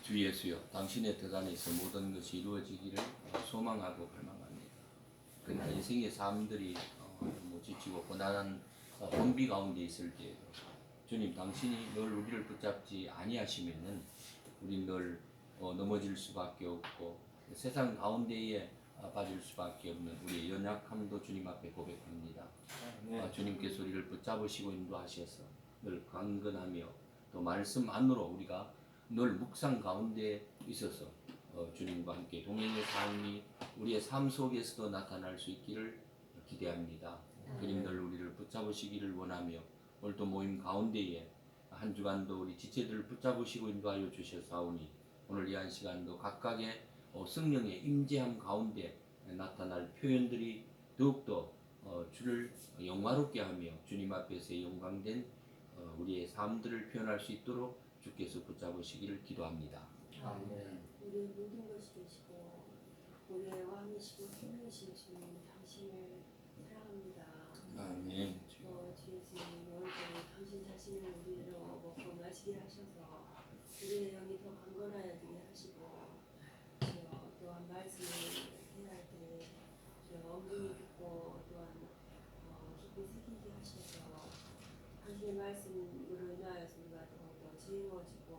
주 예수여, 당신의 뜻 안에서 모든 것이 이루어지기를 소망하고 갈망합니다. 그러나 인생의 삶들이 너무 지치고 고난한 혼비 가운데 있을 때 주님, 당신이 늘 우리를 붙잡지 아니하시면은 우리 늘 넘어질 수밖에 없고 세상 가운데에 빠질 수밖에 없는 우리의 연약함도 주님 앞에 고백합니다. 주님께서 우리를 붙잡으시고 인도하셔서 늘 강건하며 또 말씀 안으로 우리가 늘 묵상 가운데 있어서 주님과 함께 동행의 삶이 우리의 삶 속에서도 나타날 수 있기를 기대합니다. 주님 늘 우리를 붙잡으시기를 원하며 오늘도 모임 가운데에 한 주간도 우리 지체들을 붙잡으시고 인도하여 주셨사오니 오늘 이 한 시간도 각각의 성령의 임재함 가운데 나타날 표현들이 더욱더 주를 영화롭게 하며 주님 앞에서 영광된 우리의 삶들을 표현할 수 있도록 주께서 붙잡으시기를 기도합니다. 아멘. 우리의 모든 것이 되시고 우리의 왕이시고 생명이신 주님 당신을 사랑합니다. 아멘. 주의 주님 오늘도 당신 자신을 우리로 먹고 마시게 하셔서 우리의 영이 더 강건하여지게 하시고 주여 또한 말씀을 해야 할 때 주여 엄중히 듣고 또한 깊이 새기게 하셔서 당신의 말씀으로 인하여서 우리가 더욱더 지혜로워지고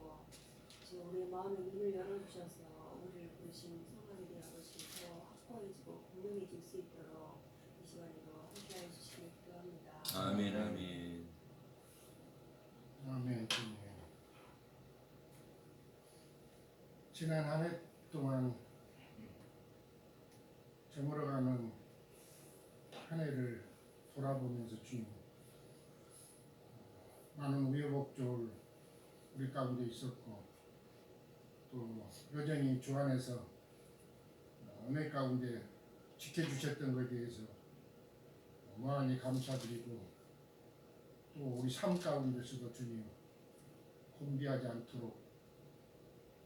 주여 우리의 마음의 눈을 열어주셔서 우리를 부르신 성령에 대한 것이 더 확고해지고 분명해질 수 있도록 이 시간에도 함께해 주시길 기도합니다. 아멘. 아멘. 아멘. 주님. 지난 한 해 동안 저물어가는 한 해를 돌아보면서 주님 많은 우여곡절 우리 가운데 있었고 또 여전히 주 안에서 은혜 가운데 지켜주셨던 것에 대해서 무한히 감사드리고 또 우리 삶 가운데서도 주님 혼비하지 않도록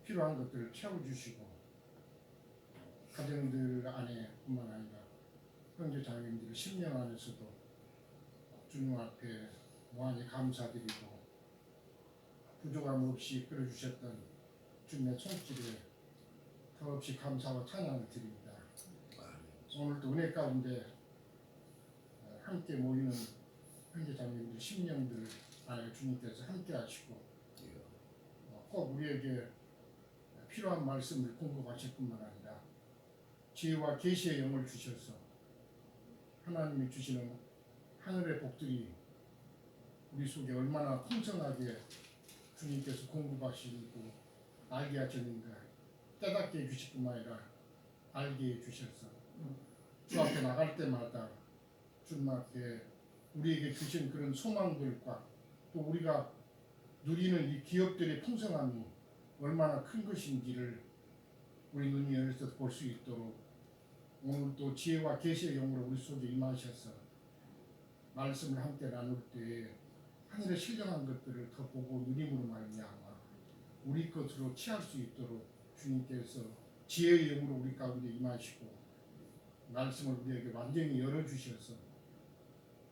필요한 것들을 채워주시고 가정들 안에 뿐만 아니라 형제 자매님들 심령 안에서도 주님 앞에 무한히 감사드리고 부족함 없이 끌어주셨던 주님의 손길에 더없이 감사와 찬양을 드립니다. 오늘도 은혜 가운데 함께 모이는 형제 자매님들 심령들 안에 주님께서 함께 하시고 꼭 우리에게 필요한 말씀을 공급하실 뿐만 아니라 지혜와 계시의 영을 주셔서 하나님이 주시는 하늘의 복들이 우리 속에 얼마나 풍성하게 주님께서 공급하시고 알게 하셨는가 깨닫게 해주실 뿐만 아니라 알게 해주셔서 주 앞에 나갈 때마다 주님 앞에 우리에게 주신 그런 소망들과 또 우리가 누리는 이 기업들의 풍성함이 얼마나 큰 것인지를 우리 눈이 열려서 볼 수 있도록 오늘 또 지혜와 계시의 영으로 우리 속에 임하셔서 말씀을 함께 나눌 때에 하늘의 신령한 것들을 더 보고 누림으로 말미암아 우리 것으로 취할 수 있도록 주님께서 지혜의 영으로 우리 가운데 임하시고 말씀을 우리에게 완전히 열어주셔서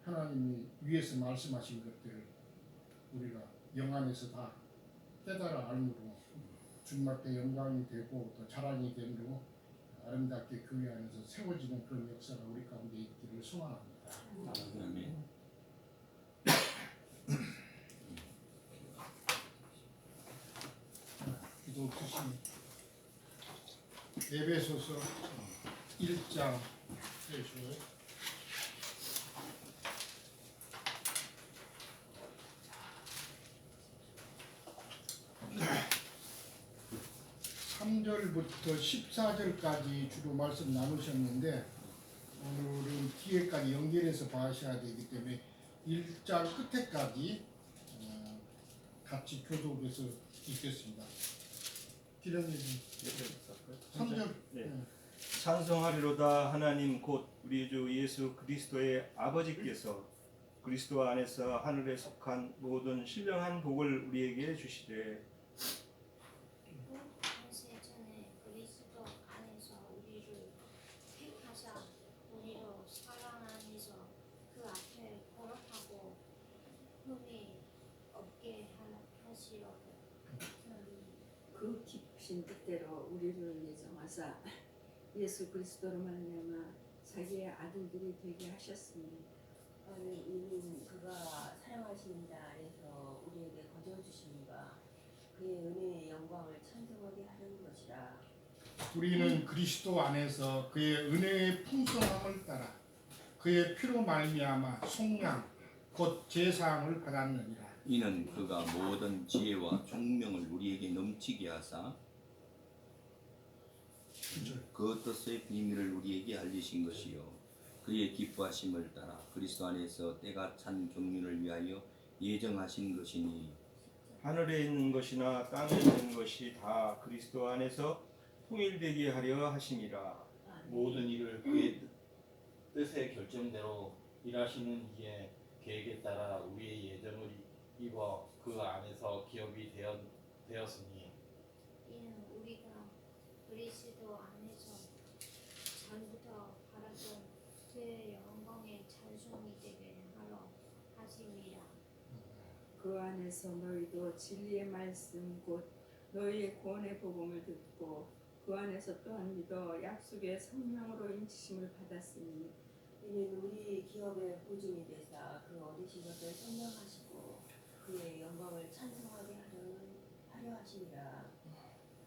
하나님이 위에서 말씀하신 것들을 우리가 영 안에서 다 깨달아 알므로 주님 앞에 영광이 되고 또 자랑이 되므로 아름답게 교회 안에서 세워지는 그런 역사가 우리 가운데 있기를 소망합니다. 아멘. 기도 주신 에베소서 1장 3절부터 14절까지 주로 말씀 나누셨는데 오늘은 뒤에까지 연결해서 봐셔야 되기 때문에 1장 끝에까지 같이 교독해서 읽겠습니다. 기령님 3절 찬송하리로다. 하나님 곧 우리 주 예수 그리스도의 아버지께서 그리스도 안에서 하늘에 속한 모든 신령한 복을 우리에게 주시되 전에 그리스도 안에서 우리를 택하사 우리로 사랑 안에서 그 앞에 거룩하고 흠이 주신 뜻대로 우리를 예정하사 예수 그리스도로 말미암아 자기의 아들들이 되게 하셨으니 이는 그가 사랑하시는 자 안에서 우리에게 거저 주심과 그의 은혜의 영광을 찬송하게 하려는 것이라. 우리는 그리스도 안에서 그의 은혜의 풍성함을 따라 그의 피로 말미암아 속량 곧 제사함을 받았느니라. 이는 그가 모든 지혜와 총명을 우리에게 넘치게 하사 그 뜻의 비밀을 우리에게 알리신 것이요 그의 기뻐하심을 따라 그리스도 안에서 때가 찬 경륜을 위하여 예정하신 것이니 하늘에 있는 것이나 땅에 있는 것이 다 그리스도 안에서 통일되게 하려 하심이라. 모든 일을 그의 뜻의 결정대로 일하시는 이의 계획에 따라 우리의 예정을 입어 그 안에서 기업이 되었으니 이는 우리가 그리스도 안에서 전부터 바랐던 그의 영광의 찬송이 되게 하러 하심이라. 그 안에서 너희도 진리의 말씀 곧 너희의 구원의 복음을 듣고 그 안에서 또한 믿어 약속의 성령으로 인치심을 받았으니 이는 우리 기업의 보증이 되사 그 얻으신 것을 선명하시고 그의 영광을 찬송하게 하려 하시니라.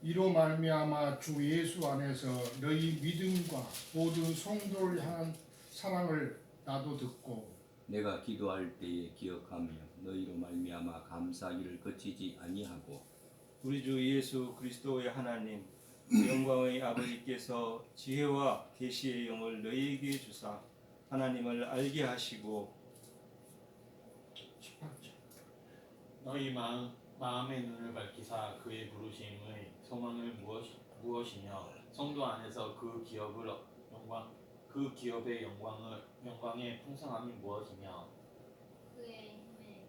이로 말미암아 주 예수 안에서 너희 믿음과 모든 성도를 향한 사랑을 나도 듣고 내가 기도할 때에 기억하며 너희로 말미암아 감사하기를 그치지 아니하고 우리 주 예수 그리스도의 하나님 영광의 아버지께서 지혜와 계시의 영을 너희에게 주사 하나님을 알게 하시고 18절. 너희 마음의 눈을 밝히사 그의 부르심의 소망을 무엇이며 성도 안에서 그 기업의 영광의 풍성함이 무엇이며 그의 힘에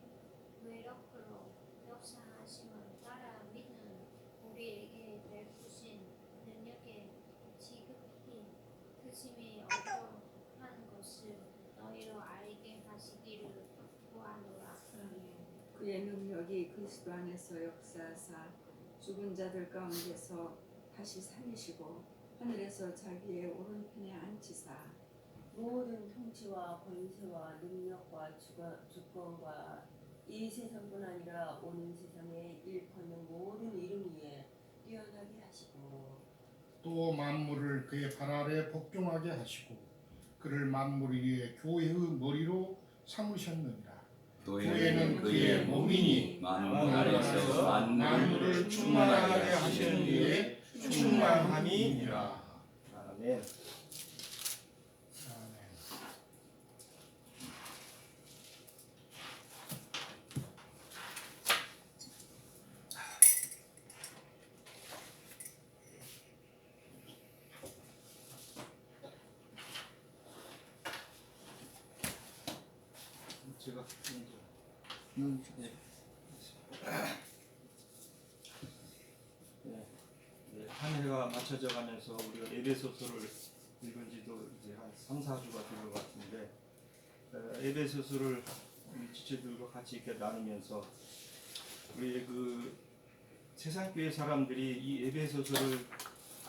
외력으로 역사하심을 따라 믿는 우리에게 베푸신 능력의 지극히 크심이 어떠한 것을 너희로 알게 하시기를 구하노라. 그의 능력이 그리스도 안에서 역사하사 죽은 자들 가운데서 다시 살리시고 하늘에서 자기의 오른편에 앉히사 모든 통치와 권세와 능력과 주권과 이 세상뿐 아니라 오는 세상에 일컫는 모든 이름 위에 뛰어나게 하시고 또 만물을 그의 발 아래 복종하게 하시고 그를 만물 위에 교회의 머리로 삼으셨느니라. 교회는 그의 몸이니 만물 안에서 만물을 충만하게 하시는 이의 충만함이니라. 아멘. 아멘. 제가 한 해가 맞춰져 가면서 우리가 에베소서를 읽은 지도 이제 한 3, 4주가 된 것 같은데 에베소서를 우리 지체들과 같이 이렇게 나누면서 우리 그 세상교회 사람들이 이 에베소서를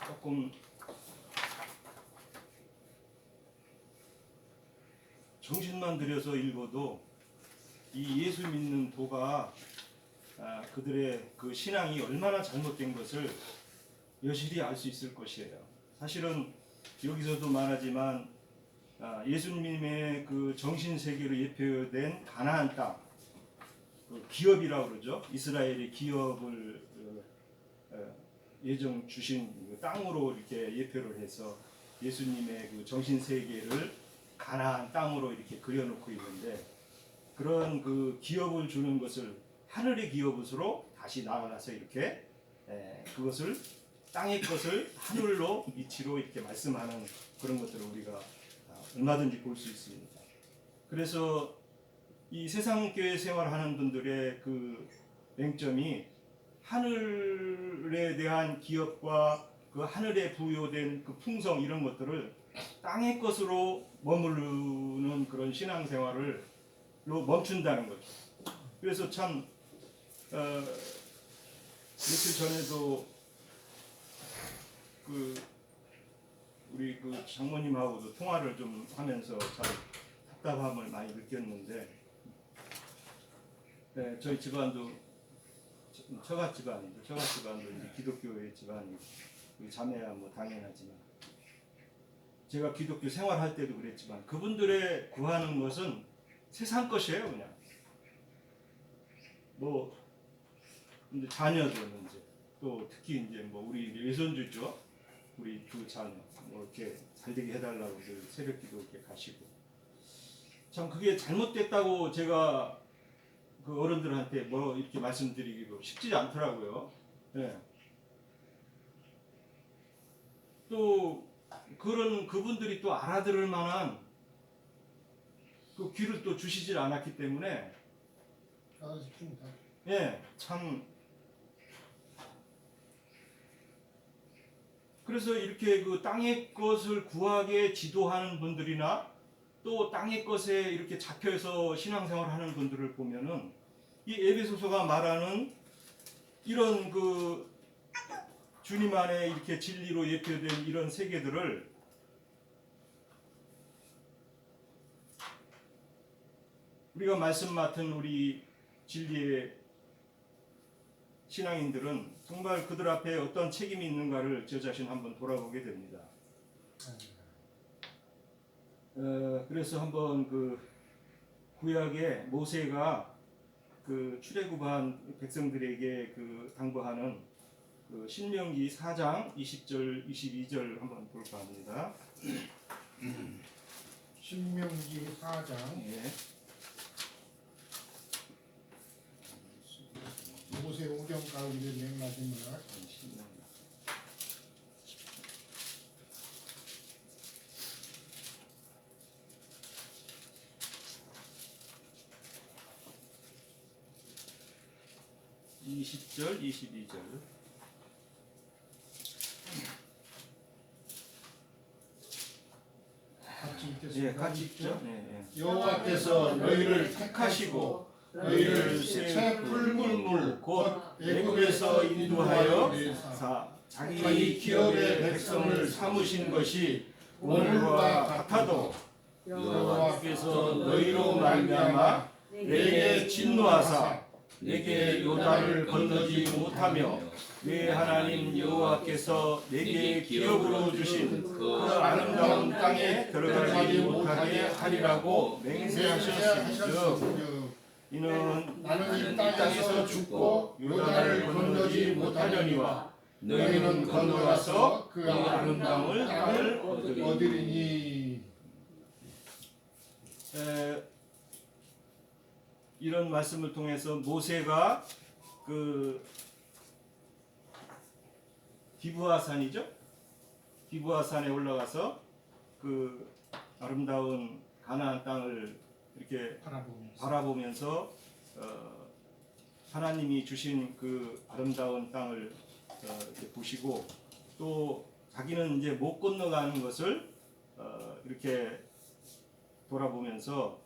조금 정신만 들여서 읽어도 이 예수 믿는 도가 그들의 그 신앙이 얼마나 잘못된 것을 여실히 알 수 있을 것이에요. 사실은 여기서도 말하지만 예수님의 그 정신 세계로 예표된 가나안 땅, 그 기업이라고 그러죠. 이스라엘의 기업을 예정 주신 그 땅으로 이렇게 예표를 해서 예수님의 그 정신 세계를 가나안 땅으로 이렇게 그려놓고 있는데 그런 그 기업을 주는 것을 하늘의 기업으로 다시 나아가서 이렇게 그것을 땅의 것을 하늘로 이치로 이렇게 말씀하는 그런 것들을 우리가 얼마든지 볼 수 있습니다. 그래서 이 세상 교회 생활하는 분들의 그 맹점이 하늘에 대한 기업과 그 하늘에 부여된 그 풍성 이런 것들을 땅의 것으로 머무르는 그런 신앙생활을 멈춘다는 거죠. 그래서 참 며칠 전에도 그 우리 그 장모님하고도 통화를 좀 하면서 참 답답함을 많이 느꼈는데, 네, 저희 집안도 처갓 집안이죠. 처갓 집안도 이제 기독교의 집안이고, 우리 자매야 뭐 당연하지만, 제가 기독교 생활할 때도 그랬지만 그분들의 구하는 것은 세상 것이에요. 그냥 뭐 이제 자녀들 문제, 또 특히 이제 뭐 우리 외손주죠. 우리 두 자녀 뭐 이렇게 잘되게 해달라고 늘 새벽기도 이렇게 가시고, 참 그게 잘못됐다고 제가 그 어른들한테 뭐 이렇게 말씀드리기도 쉽지 않더라고요. 네. 또 그런 그분들이 또 알아들을 만한 그 귀를 또 주시질 않았기 때문에, 알아듣습니다. 예, 참. 그래서 이렇게 그 땅의 것을 구하게 지도하는 분들이나 또 땅의 것에 이렇게 잡혀서 신앙생활 하는 분들을 보면은 이 에베소서가 말하는 이런 그 주님 안에 이렇게 진리로 예표된 이런 세계들을 우리가 말씀 맡은 우리 진리의 신앙인들은 정말 그들 앞에 어떤 책임이 있는가를 저 자신 한번 돌아보게 됩니다. 그래서 한번 그 구약의 모세가 그 출애굽한 백성들에게 그 당부하는 그 신명기 4장 20절 22절 한번 볼까 합니다. 신명기 4장 예. 모세 오경 가운데 맨 마지막 신명기. (20절) (22절) 같이 읽겠습니다. 예, 같이 읽죠. 네, 예. 여호와께서 너희를 택하시고 너희를 새 풀물물 곧 애굽에서 인도하여 자기 기업의 백성을 삼으신 것이 오늘과 같아도 여호와께서 너희로 말미암아 내게 진노하사 내게 요단을 건너지 못하며 내 하나님 여호와께서 내게 기업으로 주신 그 아름다운 땅에 들어가지 못하게 하리라고 맹세하셨으므로 이는 나는 이 땅에서 죽고 요단을 건너지 못하려니와 너희는 건너가서 그 아름다운 땅을 얻으리니. 이런 말씀을 통해서 모세가 그 기브아산이죠. 기브아산에 올라가서 그 아름다운 가나안 땅을 이렇게 바라보면서 하나님이 주신 그 아름다운 땅을 이렇게 보시고, 또 자기는 이제 못 건너가는 것을 이렇게 돌아보면서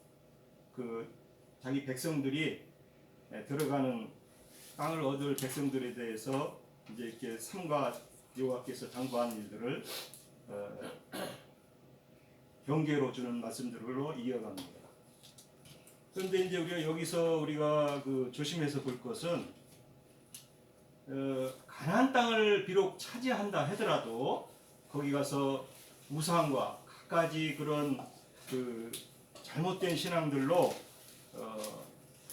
그 자기 백성들이 들어가는 땅을 얻을 백성들에 대해서 이제 이렇게 삼가 여호와께서 당부한 일들을 경계로 주는 말씀들로 이어갑니다. 그런데 이제 우리가 그 조심해서 볼 것은 가나안 땅을 비록 차지한다 하더라도 거기 가서 우상과 갖가지 그런 그 잘못된 신앙들로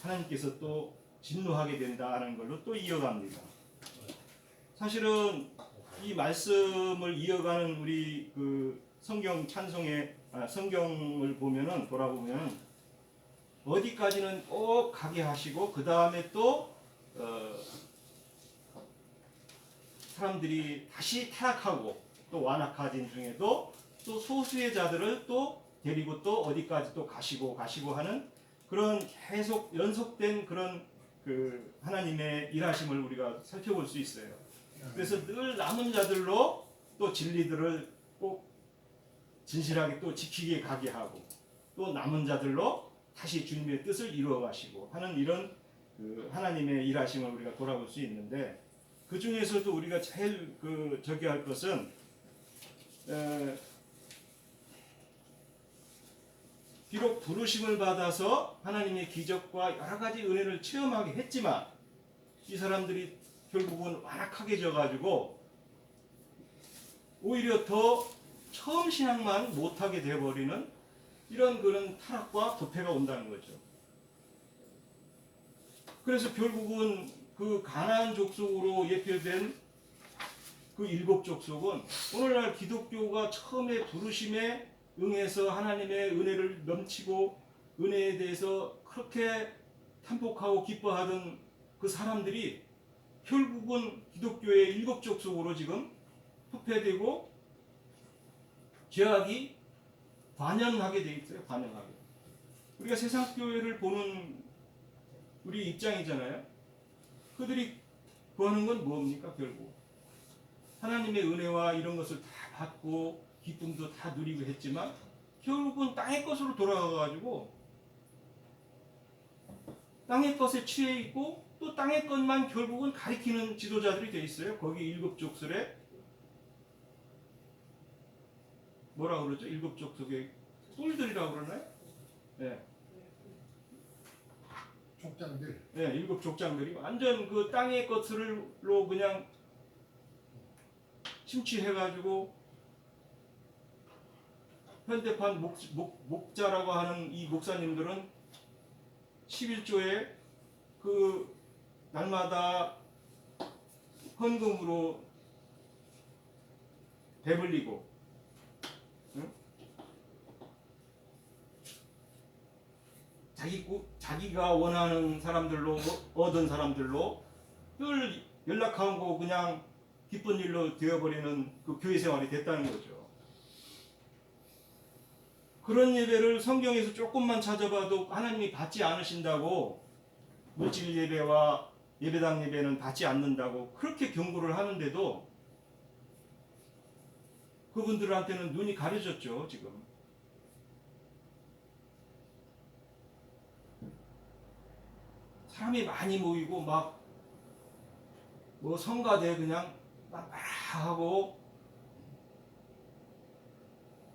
하나님께서 또 진노하게 된다는 걸로 또 이어갑니다. 사실은 이 말씀을 이어가는 우리 그 성경 찬송의 성경을 보면은 돌아보면 어디까지는 꼭 가게 하시고 그 다음에 또 사람들이 다시 타락하고 또 완악하진 중에도 또 소수의 자들을 또 데리고 또 어디까지 또 가시고 하는 그런 계속 연속된 그런 그 하나님의 일하심을 우리가 살펴볼 수 있어요. 그래서 늘 남은 자들로 또 진리들을 꼭 진실하게 또 지키게 가게 하고 또 남은 자들로 다시 주님의 뜻을 이루어 가시고 하는 이런 그 하나님의 일하심을 우리가 돌아볼 수 있는데, 그 중에서도 우리가 제일 그 저기 할 것은 비록 부르심을 받아서 하나님의 기적과 여러 가지 은혜를 체험하게 했지만 이 사람들이 결국은 완악하게 져가지고 오히려 더 처음 신앙만 못하게 되어버리는 이런 그런 타락과 부패가 온다는 거죠. 그래서 결국은 그 가나안 족속으로 예표된 그 7 족속은 오늘날 기독교가 처음에 부르심에 응해서 하나님의 은혜를 넘치고 은혜에 대해서 그렇게 탄복하고 기뻐하던 그 사람들이 결국은 기독교의 7 족속으로 지금 부패되고 죄악이 관영하게 돼 있어요. 관영하게. 우리가 세상 교회를 보는 우리 입장이잖아요. 그들이 구하는 건 뭡니까? 결국 하나님의 은혜와 이런 것을 다 받고 기쁨도 다 누리고 했지만 결국은 땅의 것으로 돌아가가지고 땅의 것에 취해 있고 또 땅의 것만 결국은 가리키는 지도자들이 돼 있어요. 거기 7 족속에 뭐라 그러죠? 7 족속의 뿔들이라고 그러나요? 네. 족장들. 네, 7 족장들이 완전 그 땅의 것으로 그냥 침취해가지고 현대판 목자라고 하는 이 목사님들은 11조에 그 날마다 헌금으로 배불리고 응? 자기가 원하는 사람들로 얻은 사람들로 늘 연락하고 그냥 기쁜 일로 되어버리는 그 교회 생활이 됐다는 거죠. 그런 예배를 성경에서 조금만 찾아봐도 하나님이 받지 않으신다고 물질 예배와 예배당 예배는 받지 않는다고 그렇게 경고를 하는데도 그분들한테는 눈이 가려졌죠. 지금 사람이 많이 모이고 막 뭐 성가대 그냥 막 하고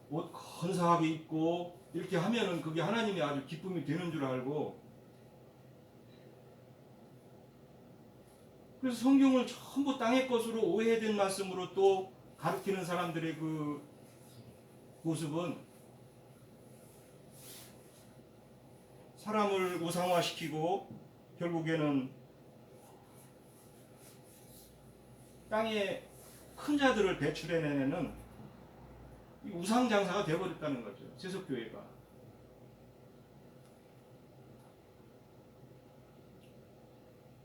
옷 건사하게 입고 이렇게 하면은 그게 하나님이 아주 기쁨이 되는 줄 알고 그래서 성경을 전부 땅의 것으로 오해된 말씀으로 또 가르치는 사람들의 그 모습은 사람을 우상화시키고 결국에는 땅에 큰 자들을 배출해내는 우상장사가 되어버렸다는 거죠. 세속교회가.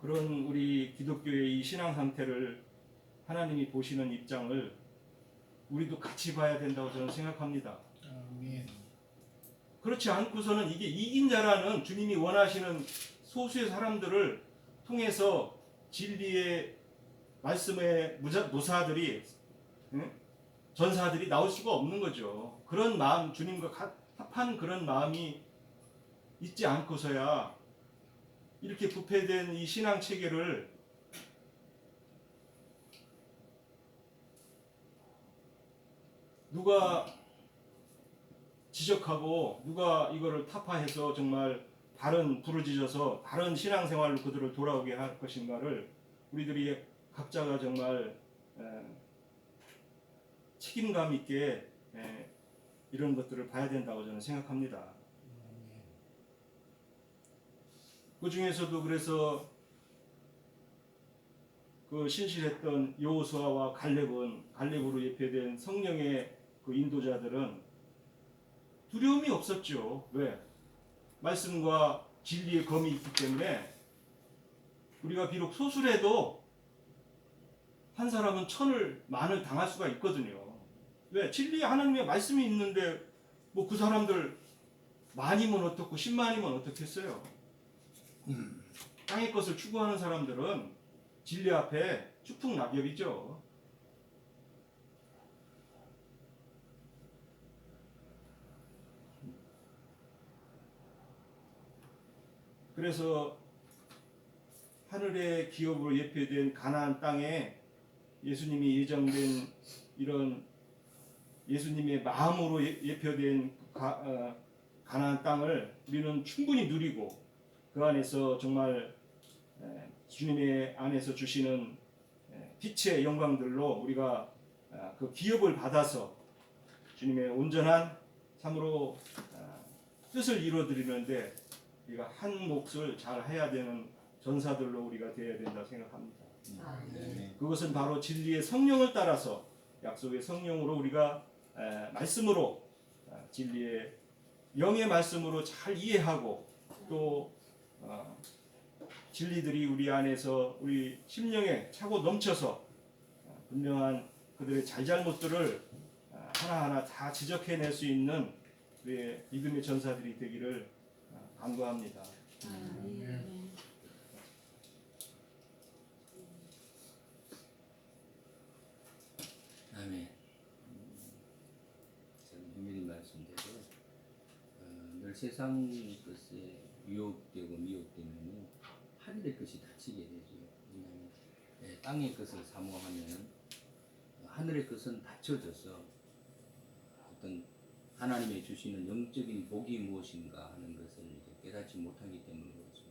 그런 우리 기독교의 이 신앙 상태를 하나님이 보시는 입장을 우리도 같이 봐야 된다고 저는 생각합니다. 아멘. 그렇지 않고서는 이게 이긴 자라는 주님이 원하시는 소수의 사람들을 통해서 진리의 말씀의 노사들이 전사들이 나올 수가 없는 거죠. 그런 마음, 주님과 합한 그런 마음이 있지 않고서야 이렇게 부패된 이 신앙 체계를 누가 지적하고 누가 이거를 타파해서 정말 다른 부르짖어서 다른 신앙생활로 그들을 돌아오게 할 것인가를 우리들이 각자가 정말 책임감 있게 이런 것들을 봐야 된다고 저는 생각합니다. 그 중에서도 그래서 그 신실했던 여호수아와 갈렙으로 예표된 성령의 그 인도자들은 두려움이 없었죠. 왜? 말씀과 진리의 검이 있기 때문에 우리가 비록 소수라도 한 사람은 천을 만을 당할 수가 있거든요. 왜? 진리의 하나님의 말씀이 있는데 뭐 그 사람들 만이면 어떻고 10만이면 어떻겠어요? 땅의 것을 추구하는 사람들은 진리 앞에 추풍낙엽이죠. 그래서 하늘의 기업으로 예표된 가나안 땅에 예수님이 예정된 이런 예수님의 마음으로 예표된 가나안 땅을 우리는 충분히 누리고 그 안에서 정말 주님의 안에서 주시는 빛의 영광들로 우리가 그 기업을 받아서 주님의 온전한 참으로 뜻을 이루어드리는데 우리가 한 몫을 잘 해야 되는 전사들로 우리가 되어야 된다 생각합니다. 네. 그것은 바로 진리의 성령을 따라서 약속의 성령으로 우리가 말씀으로 진리의 영의 말씀으로 잘 이해하고 또 진리들이 우리 안에서 우리 심령에 차고 넘쳐서 분명한 그들의 잘잘못들을 하나하나 다 지적해낼 수 있는 우리의 믿음의 전사들이 되기를 간구합니다. 아멘. 유민이 말씀대로 늘 세상 것에 유혹되고 미혹되면 하늘의 것이 다치게 되죠. 왜냐하면 땅의 것을 사모하면 하늘의 것은 닫혀져서 어떤 하나님의 주시는 영적인 복이 무엇인가 하는 것을 이제 깨닫지 못하기 때문에 그렇죠.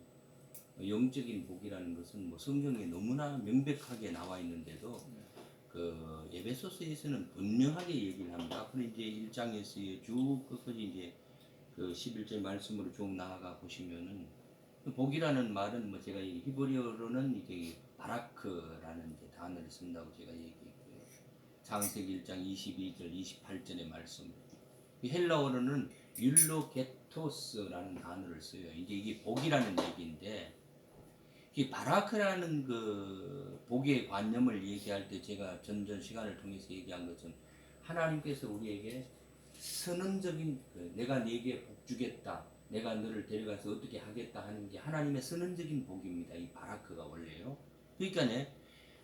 영적인 복이라는 것은 뭐 성경에 너무나 명백하게 나와 있는데도 그 에베소서에서는 분명하게 얘기를 합니다. 그런데 이제 1장에서의 쭉 끝까지 이제 그 11절 말씀으로 쭉 나아가 보시면은 복이라는 말은 뭐 제가 히브리어로는 이제 바라크라는 이제 단어를 쓴다고 제가 얘기했고요. 창세기 1장 22절 28절의 말씀. 헬라어로는 율로게토스라는 단어를 써요. 이제 이게 복이라는 얘기인데 이 바라크라는 그 복의 관념을 얘기할 때 제가 전전 시간을 통해서 얘기한 것은 하나님께서 우리에게 선언적인 내가 네게 복 주겠다, 내가 너를 데려가서 어떻게 하겠다 하는 게 하나님의 선언적인 복입니다. 이 바라크가 원래요. 그러니까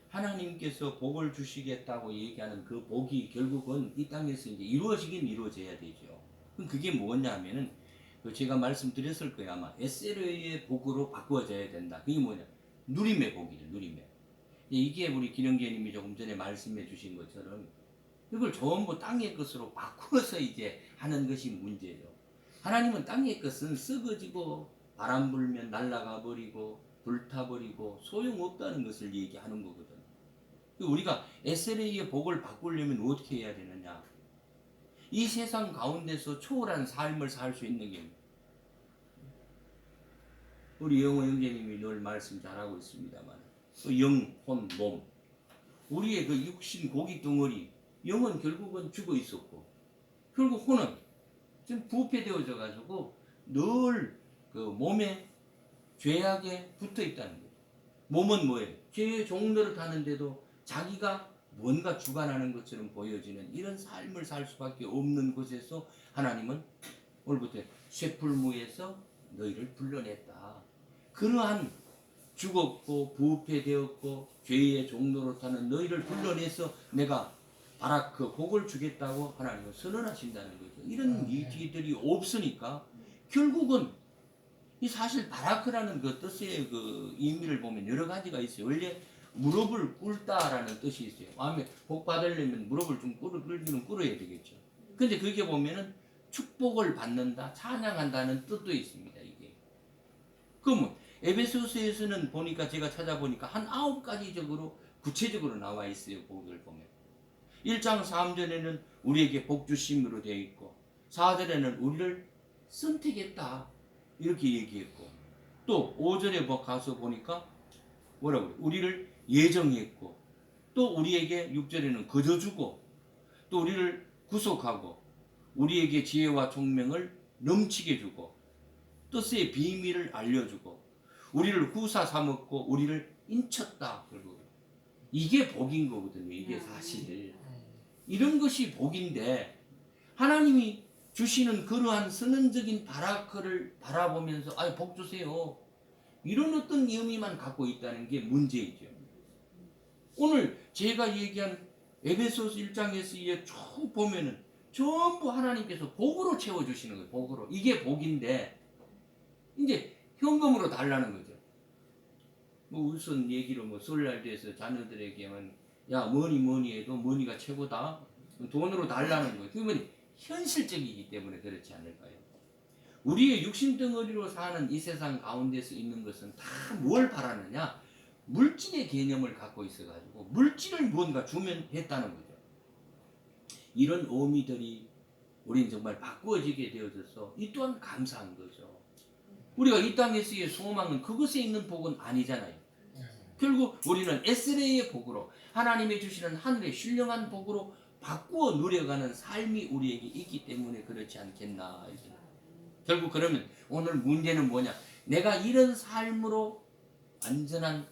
하나님께서 복을 주시겠다고 얘기하는 그 복이 결국은 이 땅에서 이제 이루어지긴 이루어져야 되죠. 그럼 그게 뭐냐면은 제가 말씀드렸을 거예요. 아마 에세르의 복으로 바꾸어져야 된다. 그게 뭐냐? 누림의 복이죠. 누림의. 이게 우리 기령교님이 조금 전에 말씀해 주신 것처럼 이걸 전부 땅의 것으로 바꾸어서 이제 하는 것이 문제죠. 하나님은 땅의 것은 썩어지고 바람 불면 날아가 버리고 불타버리고 소용없다는 것을 얘기하는 거거든. 우리가 에세르의 복을 바꾸려면 어떻게 해야 되느냐? 이 세상 가운데서 초월한 삶을 살 수 있는 게 우리 영호 형제님이 늘 말씀 잘하고 있습니다만 영, 혼, 몸 우리의 그 육신 고기 덩어리 영은 결국은 죽어 있었고 결국 혼은 지금 부패되어져 가지고 늘 그 몸에 죄악에 붙어 있다는 거예요. 몸은 뭐예요? 죄의 종로를 타는데도 자기가 뭔가 주관하는 것처럼 보여지는 이런 삶을 살 수밖에 없는 곳에서 하나님은 오늘부터 쇠풀무에서 너희를 불러냈다. 그러한 죽었고 부패되었고 죄의 종로로 타는 너희를 불러내서 내가 바라크 복을 주겠다고 하나님은 선언하신다는 거죠. 이런 일들이 없으니까 결국은 이 사실 바라크라는 그 뜻의 그 의미를 보면 여러 가지가 있어요. 원래 무릎을 꿇다라는 뜻이 있어요. 마음에 복 받으려면 무릎을 좀 꿇어야 되겠죠. 근데 그게 보면은 축복을 받는다, 찬양한다는 뜻도 있습니다. 이게. 그러면 에베소서에서는 보니까 제가 찾아보니까 한 9가지적으로 구체적으로 나와 있어요. 복을 보면. 1장 3절에는 우리에게 복 주심으로 되어 있고 4절에는 우리를 선택했다. 이렇게 얘기했고 또 5절에 가서 보니까 뭐라고 그래? 우리를 예정했고 또 우리에게 6절에는 거저주고 또 우리를 구속하고 우리에게 지혜와 총명을 넘치게 주고 뜻의 비밀을 알려주고 우리를 후사 삼았고 우리를 인쳤다. 결국 이게 복인 거거든요. 이게 사실 이런 것이 복인데 하나님이 주시는 그러한 선언적인 바라크를 바라보면서 복 주세요. 이런 어떤 의미만 갖고 있다는 게 문제이죠. 오늘 제가 얘기한 에베소서 1장에서 쭉 보면은 전부 하나님께서 복으로 채워주시는 거예요. 복으로. 이게 복인데 이제 현금으로 달라는 거죠. 뭐 우선 얘기로 설날돼서 자녀들에게만 야 뭐니 해도 뭐니가 최고다. 돈으로 달라는 거예요. 그러면 현실적이기 때문에 그렇지 않을까요? 우리의 육신 덩어리로 사는 이 세상 가운데서 있는 것은 다 뭘 바라느냐? 물질의 개념을 갖고 있어가지고 물질을 무언가 주면 했다는 거죠. 이런 의미들이 우리는 정말 바꾸어지게 되어져서 이 또한 감사한 거죠. 우리가 이 땅에서의 소망은 그것에 있는 복은 아니잖아요. 결국 우리는 에스레의 복으로 하나님이 주시는 하늘의 신령한 복으로 바꾸어 누려가는 삶이 우리에게 있기 때문에 그렇지 않겠나. 결국 그러면 오늘 문제는 뭐냐? 내가 이런 삶으로 완전한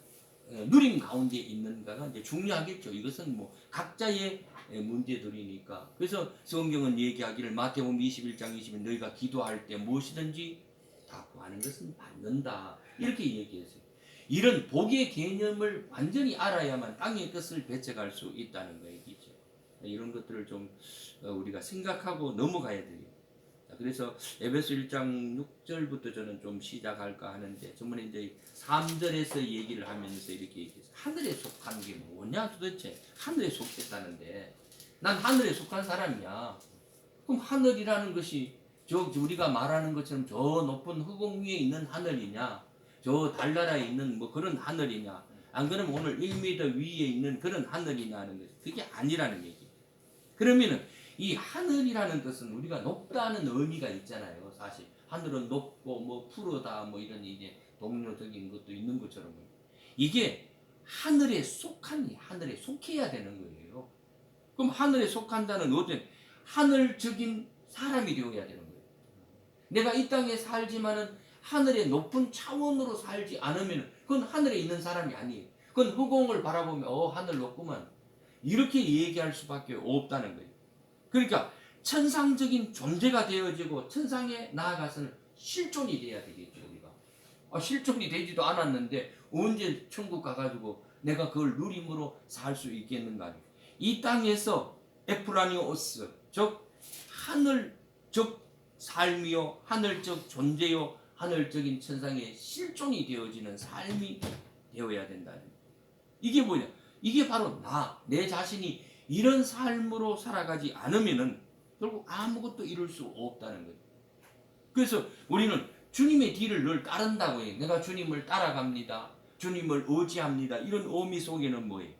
누림 가운데 있는가가 이제 중요하겠죠. 이것은 뭐 각자의 문제들이니까. 그래서 성경은 얘기하기를 마태복음 21장 20일 너희가 기도할 때 무엇이든지 다 구하는 것은 받는다. 이렇게 얘기했어요. 이런 복의 개념을 완전히 알아야만 땅의 뜻을 배척할 수 있다는 거이죠. 이런 것들을 좀 우리가 생각하고 넘어가야 돼요. 그래서 에베소 1장 6절부터 저는 좀 시작할까 하는데 전번에 이제 3절에서 얘기를 하면서 이렇게 얘기했어요. 하늘에 속한 게 뭐냐 도대체. 하늘에 속했다는데 난 하늘에 속한 사람이야. 그럼 하늘이라는 것이 우리가 말하는 것처럼 저 높은 허공 위에 있는 하늘이냐, 저 달나라에 있는 뭐 그런 하늘이냐, 안 그러면 오늘 1m 위에 있는 그런 하늘이냐는 거죠. 그게 아니라는 얘기. 그러면은 이 하늘이라는 뜻은 우리가 높다는 의미가 있잖아요. 사실 하늘은 높고 뭐 푸르다 뭐 이런 이제 동료적인 것도 있는 것처럼 이게 하늘에 속하니 하늘에 속해야 되는 거예요. 그럼 하늘에 속한다는 어떤 하늘적인 사람이 되어야 되는 거예요. 내가 이 땅에 살지만은 하늘의 높은 차원으로 살지 않으면 그건 하늘에 있는 사람이 아니에요. 그건 허공을 바라보면 하늘 높구만 이렇게 얘기할 수밖에 없다는 거예요. 그러니까 천상적인 존재가 되어지고 천상에 나아가서는 실존이 돼야 되겠죠. 우리가 실존이 되지도 않았는데 언제 천국 가가지고 내가 그걸 누림으로 살 수 있겠는가. 이 땅에서 에프라니오스 즉 하늘적 삶이요 하늘적 존재요 하늘적인 천상의 실존이 되어지는 삶이 되어야 된다. 이게 뭐냐? 이게 바로 내 자신이 이런 삶으로 살아가지 않으면은 결국 아무것도 이룰 수 없다는 거예요. 그래서 우리는 주님의 뒤를 늘 따른다고 해요. 내가 주님을 따라갑니다. 주님을 의지합니다. 이런 의미 속에는 뭐예요?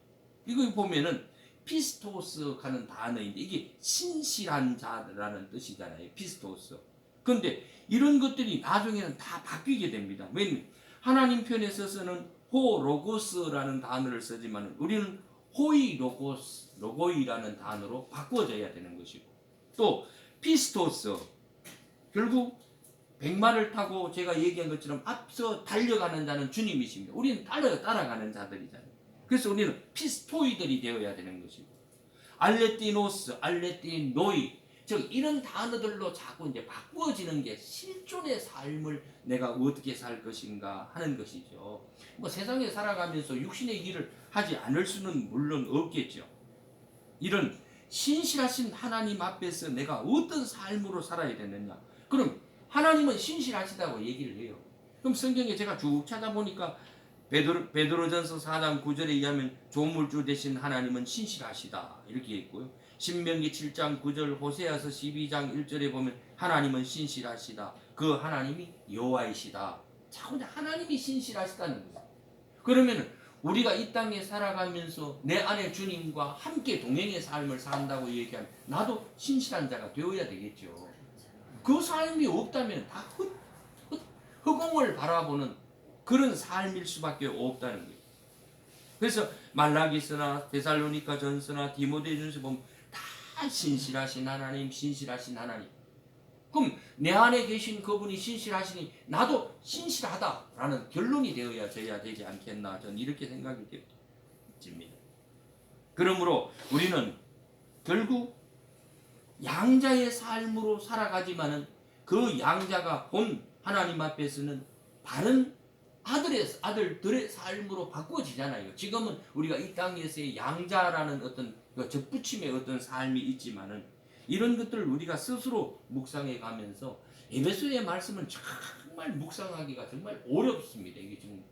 이거 보면은 피스토스 하는 단어인데 이게 신실한 자라는 뜻이잖아요. 피스토스. 그런데 이런 것들이 나중에는 다 바뀌게 됩니다. 왜냐면 하나님 편에서는 호로고스라는 단어를 쓰지만 우리는 호이 로고이라는 단어로 바꿔져야 되는 것이고 또 피스토스 결국 백마를 타고 제가 얘기한 것처럼 앞서 달려가는 자는 주님이십니다. 우리는 따라가는 자들이잖아요. 그래서 우리는 피스토이들이 되어야 되는 것이고 알레티노스, 알레티노이 즉 이런 단어들로 자꾸 이제 바꾸어지는 게 실존의 삶을 내가 어떻게 살 것인가 하는 것이죠. 뭐 세상에 살아가면서 육신의 길을 하지 않을 수는 물론 없겠죠. 이런 신실하신 하나님 앞에서 내가 어떤 삶으로 살아야 되느냐. 그럼 하나님은 신실하시다고 얘기를 해요. 그럼 성경에 제가 쭉 찾아보니까 베드로전서 4장 9절에 의하면 조물주 되신 하나님은 신실하시다 이렇게 있고요. 신명기 7장 9절 호세아서 12장 1절에 보면 하나님은 신실하시다. 그 하나님이 여호와이시다. 자꾸 하나님이 신실하시다는 거예요. 그러면 우리가 이 땅에 살아가면서 내 안에 주님과 함께 동행의 삶을 산다고 얘기하면 나도 신실한 자가 되어야 되겠죠. 그 삶이 없다면 다 허공을 바라보는 그런 삶일 수밖에 없다는 거예요. 그래서 말라기서나 데살로니가 전서나 디모데전서 보면 다 신실하신 하나님, 신실하신 하나님. 그럼 내 안에 계신 그분이 신실하시니 나도 신실하다라는 결론이 되어야 되지 않겠나 저는 이렇게 생각이 됩니다. 그러므로 우리는 결국 양자의 삶으로 살아가지만은 그 양자가 본 하나님 앞에서는 다른 아들들의 삶으로 바꾸어지잖아요. 지금은 우리가 이 땅에서의 양자라는 어떤 접붙임의 어떤 삶이 있지만은 이런 것들을 우리가 스스로 묵상해 가면서 에베소의 말씀은 정말 묵상하기가 정말 어렵습니다. 이게 지금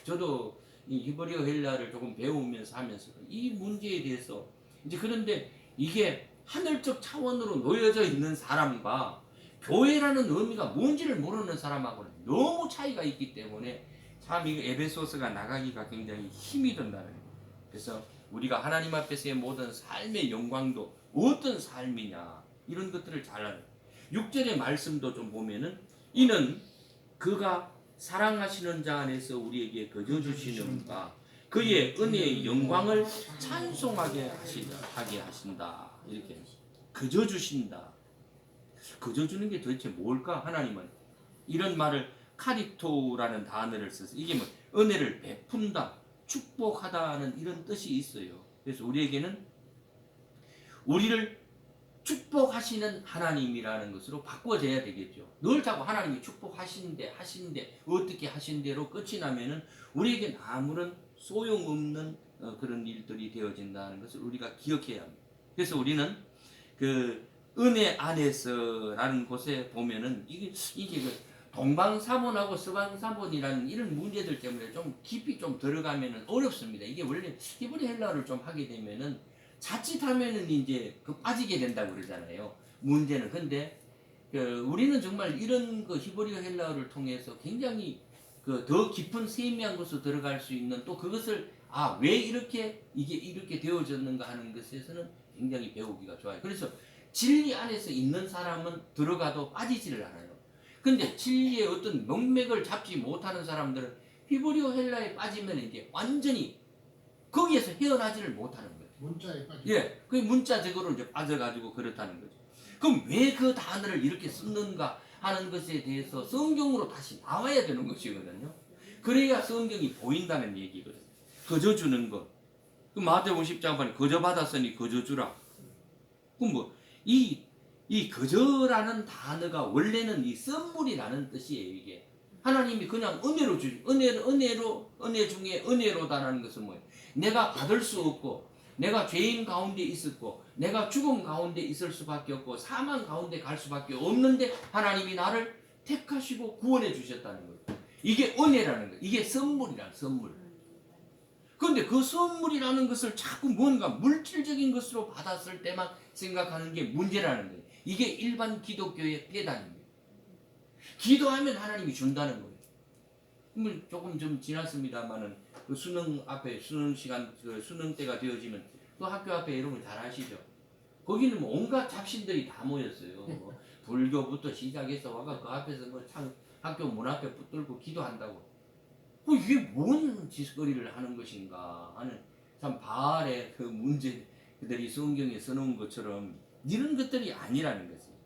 저도 이 히브리어 헬라를 조금 배우면서 하면서 이 문제에 대해서 이제 그런데 이게 하늘적 차원으로 놓여져 있는 사람과 교회라는 의미가 뭔지를 모르는 사람하고는 너무 차이가 있기 때문에 참 이거 에베소서가 나가기가 굉장히 힘이 든다는 거예요. 그래서 우리가 하나님 앞에서의 모든 삶의 영광도 어떤 삶이냐 이런 것들을 잘 알아요. 6절의 말씀도 좀 보면은 이는 그가 사랑하시는 자 안에서 우리에게 거저 주시는 바 그의 은혜의 영광을 찬송하게 하신다. 이렇게 거저 주신다. 거저 주는 게 도대체 뭘까? 하나님은 이런 말을 카리토라는 단어를 써서 이게 뭐 은혜를 베푼다, 축복하다는 이런 뜻이 있어요. 그래서 우리에게는 우리를 축복하시는 하나님이라는 것으로 바꿔져야 되겠죠. 늘 자꾸 하나님이 축복하신대 어떻게 하신대로 끝이 나면은 우리에겐 아무런 소용없는 그런 일들이 되어진다는 것을 우리가 기억해야 합니다. 그래서 우리는 그 은혜 안에서라는 곳에 보면은 이게 그 동방사본하고 서방사본이라는 이런 문제들 때문에 좀 깊이 좀 들어가면은 어렵습니다. 이게 원래 히브리 헬라어를 좀 하게 되면은 자칫하면은 이제 그 빠지게 된다고 그러잖아요. 문제는 근데 우리는 정말 이런 그 히브리 헬라어를 통해서 굉장히 그 더 깊은 세미한 곳으로 들어갈 수 있는 또 그것을 왜 이렇게 이게 이렇게 되어졌는가 하는 것에서는 굉장히 배우기가 좋아요. 그래서 진리 안에서 있는 사람은 들어가도 빠지지를 않아요. 근데 진리의 어떤 명맥을 잡지 못하는 사람들은 히브리어 헬라에 빠지면 이제 완전히 거기에서 헤어나지를 못하는 거예요. 문자에 빠져. 예, 그 문자적으로 이제 빠져가지고 그렇다는 거죠. 그럼 왜 그 단어를 이렇게 썼는가 하는 것에 대해서 성경으로 다시 나와야 되는 것이거든요. 그래야 성경이 보인다는 얘기거든요. 거저 주는 것. 그 마태복음 10장 보니 거저 받았으니 거저 주라. 그럼 이 거저라는 단어가 원래는 이 선물이라는 뜻이에요. 이게 하나님이 그냥 은혜로 주지. 은혜 중에 은혜로다라는 것은 뭐예요? 내가 받을 수 없고 내가 죄인 가운데 있었고 내가 죽음 가운데 있을 수밖에 없고 사망 가운데 갈 수밖에 없는데 하나님이 나를 택하시고 구원해 주셨다는 거예요. 이게 은혜라는 거예요. 이게 선물이란 선물. 그런데 그 선물이라는 것을 자꾸 뭔가 물질적인 것으로 받았을 때만 생각하는 게 문제라는 거예요. 이게 일반 기독교의 폐단입니다. 기도하면 하나님이 준다는 거예요. 조금 좀 지났습니다만은 그 수능 앞에 수능 시간 수능 때가 되어지면 그 학교 앞에 여러분 잘 아시죠? 거기는 뭐 온갖 잡신들이 다 모였어요. 뭐 불교부터 시작해서 와가 그 앞에서 뭐 학교 문 앞에 붙들고 기도한다고. 이게 뭔 짓거리를 하는 것인가 하는 참 바알의 그 문제들이 성경에 써놓은 것처럼 이런 것들이 아니라는 것이에요.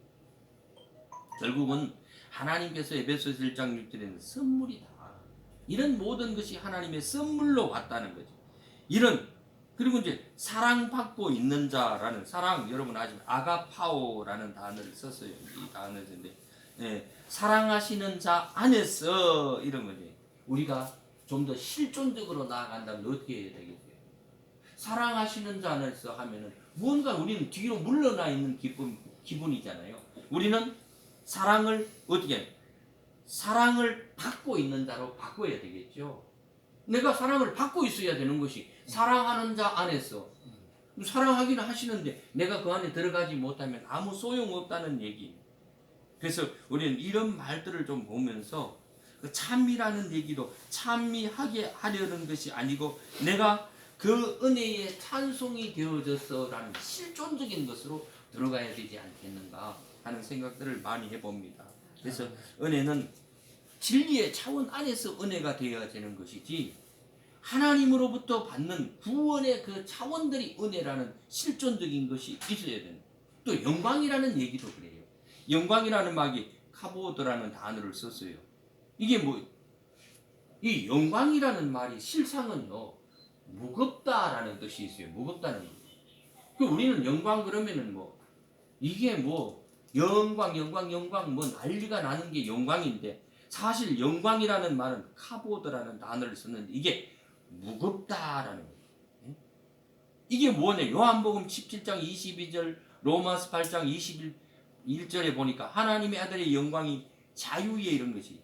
결국은 하나님께서 에베소서 1장 6절에는 선물이다. 이런 모든 것이 하나님의 선물로 왔다는 거죠. 그리고 이제 사랑받고 있는 자라는 사랑, 여러분 아시면 아가파오라는 단어를 썼어요. 이 단어인데, 사랑하시는 자 안에서 이런 거지. 우리가 좀 더 실존적으로 나아간다면 어떻게 해야 되겠어요? 사랑하시는 자 안에서 하면은 무언가 우리는 뒤로 물러나 있는 기분이잖아요. 우리는 사랑을 어떻게 사랑을 받고 있는 자로 바꿔야 되겠죠. 내가 사랑을 받고 있어야 되는 것이 사랑하는 자 안에서 사랑하기는 하시는데 내가 그 안에 들어가지 못하면 아무 소용없다는 얘기. 그래서 우리는 이런 말들을 좀 보면서 그 찬미라는 얘기도 찬미하게 하려는 것이 아니고 내가 그 은혜의 찬송이 되어졌어라는 실존적인 것으로 들어가야 되지 않겠는가 하는 생각들을 많이 해봅니다. 그래서 은혜는 진리의 차원 안에서 은혜가 되어지는 것이지 하나님으로부터 받는 구원의 그 차원들이 은혜라는 실존적인 것이 있어야 되는. 또 영광이라는 얘기도 그래요. 영광이라는 말이 카보드라는 단어를 썼어요. 이게 이 영광이라는 말이 실상은요 무겁다라는 뜻이 있어요. 무겁다는 거. 그 우리는 영광 그러면은 이게 영광 난리가 나는 게 영광인데 사실 영광이라는 말은 카보드라는 단어를 썼는데 이게 무겁다라는 거예요. 이게 뭐냐? 요한복음 17장 22절, 로마서 8장 21절에 보니까 하나님의 아들의 영광이 자유에 이런 것이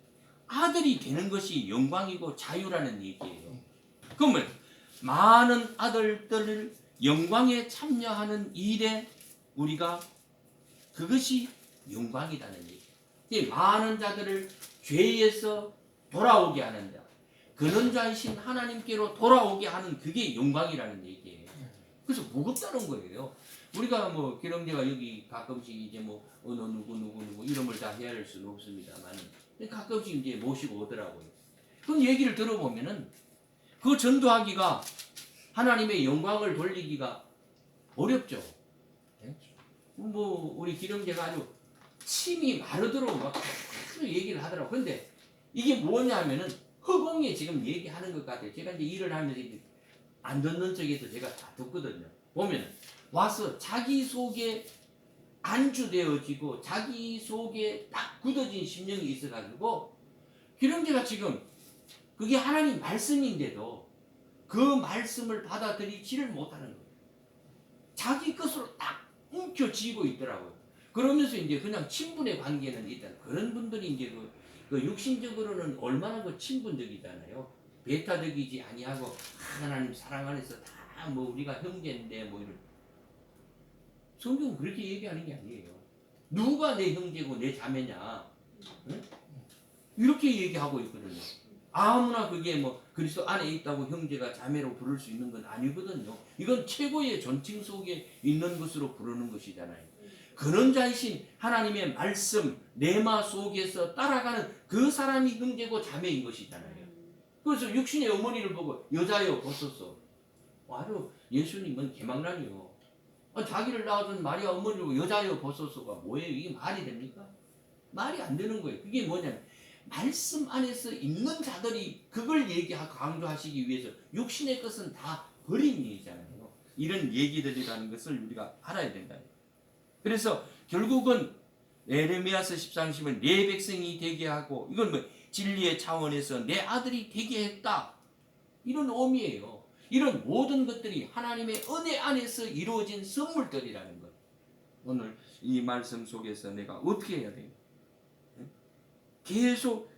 아들이 되는 것이 영광이고 자유라는 얘기예요. 그러면 많은 아들들을 영광에 참여하는 일에 우리가 그것이 영광이라는 얘기. 이 많은 자들을 죄에서 돌아오게 하는데 근원자이신 하나님께로 돌아오게 하는 그게 영광이라는 얘기예요. 그래서 무겁다는 거예요. 우리가 뭐 기령제가 여기 가끔씩 이제 뭐 어느 누구 이름을 다 헤아릴 수는 없습니다만 가끔씩 이제 모시고 오더라고요. 그럼 얘기를 들어보면은 그 전도하기가 하나님의 영광을 돌리기가 어렵죠. 뭐 우리 기령제가 아주 침이 마르도록 막 얘기를 하더라고. 근데 이게 뭐냐면은 허공에 지금 얘기하는 것 같아요. 제가 이제 일을 하면서 안 듣는 쪽에서 제가 다 듣거든요. 보면은 와서 자기 속에 안주되어지고 자기 속에 딱 굳어진 심령이 있어가지고 기령제가 지금 그게 하나님 말씀인데도 그 말씀을 받아들이지를 못하는 거예요. 자기 것으로 딱 움켜쥐고 있더라고요. 그러면서 이제 그냥 친분의 관계는 일단 그런 분들이 이제 그 육신적으로는 얼마나 그 친분적이잖아요. 배타적이지 아니하고 하나님 사랑 안에서 다 뭐 우리가 형제인데 뭐 이런. 성경은 그렇게 얘기하는 게 아니에요. 누가 내 형제고 내 자매냐? 응? 이렇게 얘기하고 있거든요. 아무나 그게 뭐 그리스도 안에 있다고 형제가 자매로 부를 수 있는 건 아니거든요. 이건 최고의 존칭 속에 있는 것으로 부르는 것이잖아요. 근원자이신 하나님의 말씀 레마 속에서 따라가는 그 사람이 형제고 자매인 것이잖아요. 그래서 육신의 어머니를 보고 여자여 벗소서. 아주 예수님은 개망난이요. 자기를 낳아준 마리아 어머니를 보고 여자여 벗소서가 뭐예요? 이게 말이 됩니까? 말이 안 되는 거예요. 그게 뭐냐면 말씀 안에서 있는 자들이 그걸 얘기하고 강조하시기 위해서 육신의 것은 다 버린 일이잖아요. 이런 얘기들이라는 것을 우리가 알아야 된다. 그래서 결국은 에레미야서 13장은 내 백성이 되게 하고 이건 뭐 진리의 차원에서 내 아들이 되게 했다. 이런 의미예요. 이런 모든 것들이 하나님의 은혜 안에서 이루어진 선물들이라는 것. 오늘 이 말씀 속에서 내가 어떻게 해야 돼요? 계속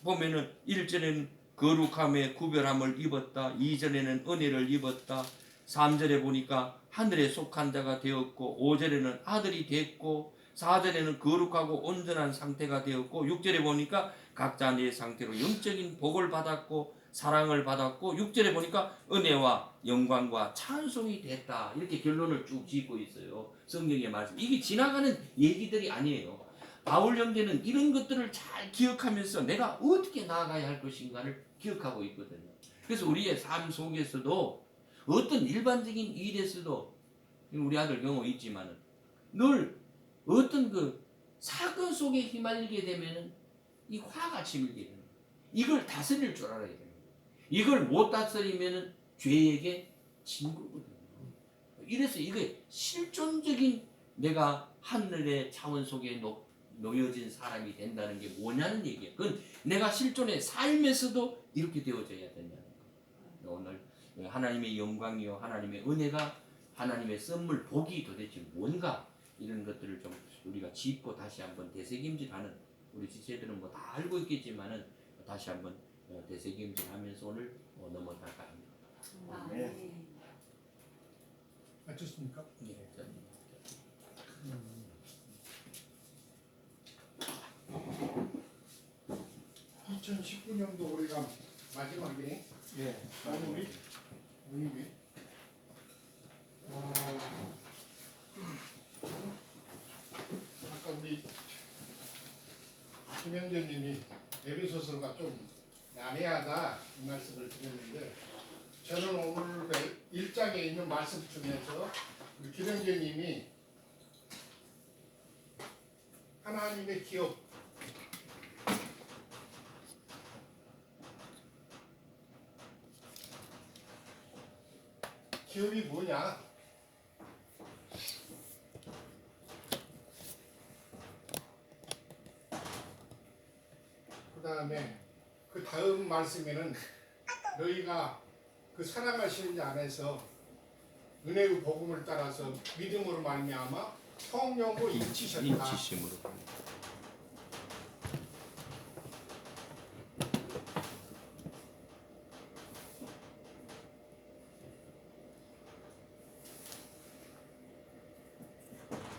보면은 1절에는 거룩함에 구별함을 입었다. 2절에는 은혜를 입었다. 3절에 보니까 하늘에 속한 자가 되었고 5절에는 아들이 됐고 4절에는 거룩하고 온전한 상태가 되었고 6절에 보니까 각자 내 상태로 영적인 복을 받았고 사랑을 받았고 6절에 보니까 은혜와 영광과 찬송이 됐다. 이렇게 결론을 쭉 짓고 있어요. 성경의 말씀. 이게 지나가는 얘기들이 아니에요. 바울 형제는 이런 것들을 잘 기억하면서 내가 어떻게 나아가야 할 것인가를 기억하고 있거든요. 그래서 우리의 삶 속에서도 어떤 일반적인 일에서도 우리 아들 경우 있지만은 늘 어떤 그 사건 속에 휘말리게 되면은 이 화가 치밀게 되는 거예요. 이걸 다스릴 줄 알아야 돼요. 이걸 못 다스리면은 죄에게 진 거거든요. 이래서 이게 실존적인 내가 하늘의 차원 속에 놓여진 사람이 된다는 게 뭐냐는 얘기예요. 그건 내가 실존의 삶에서도 이렇게 되어져야 된다는 거예요. 오늘 하나님의 영광이요 하나님의 은혜가 하나님의 선물 복이 도대체 뭔가 이런 것들을 좀 우리가 짚고 다시 한번 되새김질하는 우리 지체들은 뭐 다 알고 있겠지만은 다시 한번 되새김질하면서 오늘 넘어갈까 합니다. 네. 맞췄습니까? 네. 2019년도 우리가 마지막에 네. 우리 아까 우리 김영재님이 에베소서가 좀 난해하다 이 말씀을 드렸는데 저는 오늘 1장에 있는 말씀 중에서 우리 김영재님이 하나님의 기업 기업이 뭐냐? 그 다음에 그 다음 말씀에는 너희가 그 사랑하시는 자 안에서 은혜의 복음을 따라서 믿음으로 말미암아 성령으로 인치셨다. 인치심으로.